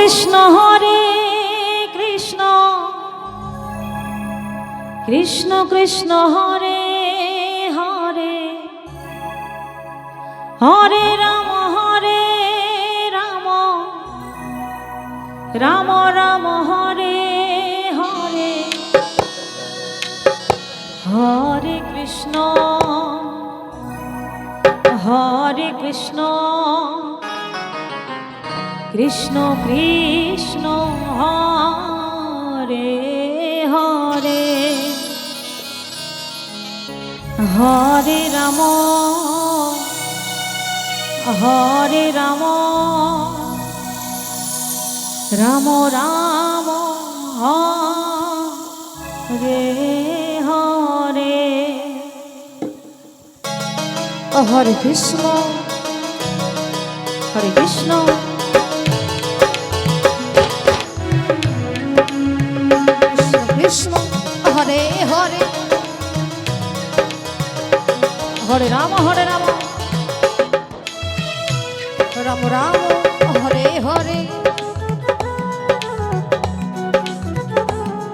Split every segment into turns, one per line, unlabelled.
Krishna Krishna Krishna Hare Hare Hare Ram Ram Ram Hare Hare Hare Krishna Krishna Krishna Hare Hare Hare Ram Ram Ram Hare Hare Hare Krishna Krishna Hare Hare Hare Ram Ram Ram Hare Hare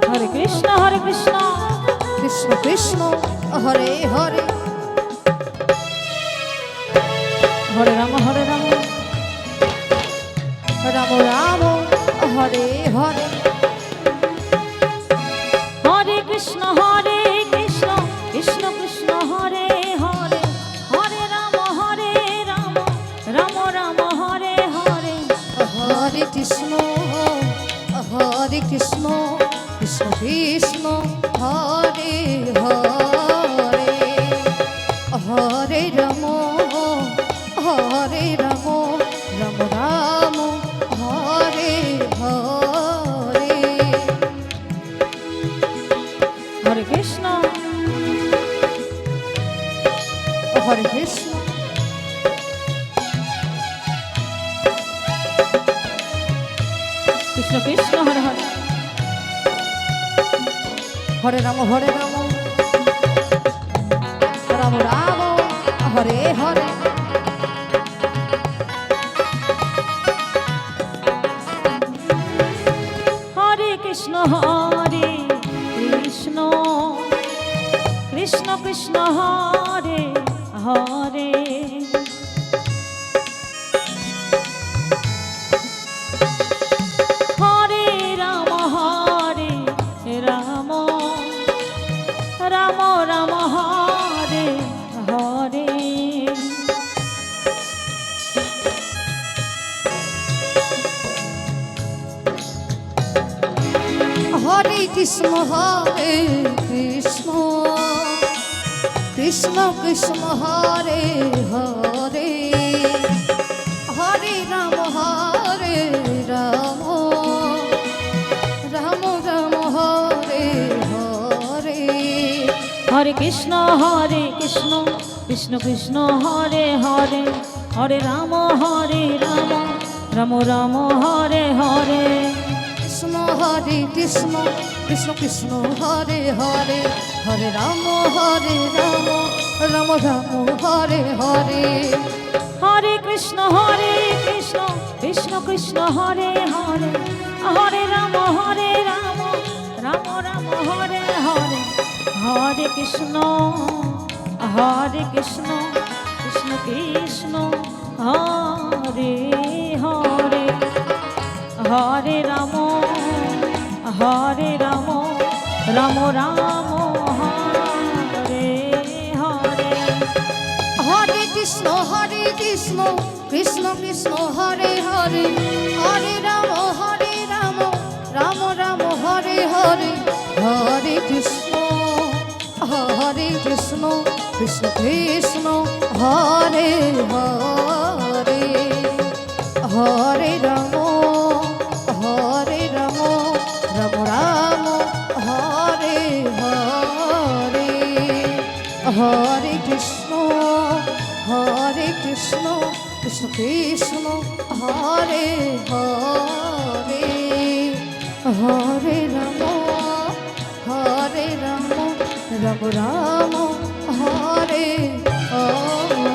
Hare Krishna Krishna Krishna Hare Hare Hare Ram Ram Ram Hare Hare Hare Krishna Krishna Krishna Hare Hare Hare Ram Ram Ram Hare Hare Hare Krishna Krishna Krishna Hare Hare Hare Ram Ram Ram Hare Hare Hare Krishna Krishna Krishna Hare Hare Hare Ram Ram Ram Hare Hare Hare Krishna Krishna Krishna Hare Hare Hare Ram Ram Ram Hare Hare Hare Krishna Krishna Krishna Hare Hare Hare Ram Ram Ram Hare Hare Hare Krishna Krishna Krishna Hare Hare Hare Ram Ram Ram Hare Hare Krishna Krishna Krishna Hare Hare Hare Ram Ram Ram Hare Hare Hare Krishna Krishna Krishna Hare Hare Hare Ram Ram Ram Hare Hare Hare Krishna Krishna Krishna Hare Hare Hare Ram Ram Ram Hare Hare Hare Krishna Krishna Krishna Hare Hare Hare Ram Ram Ram Hare Hare Hare Krishna Krishna Krishna Hare Hare Hare Ram Ram Ram Hare Hare Hare Krishna Krishna Krishna Hare Hare Hare Ram Ram Ram Hare Hare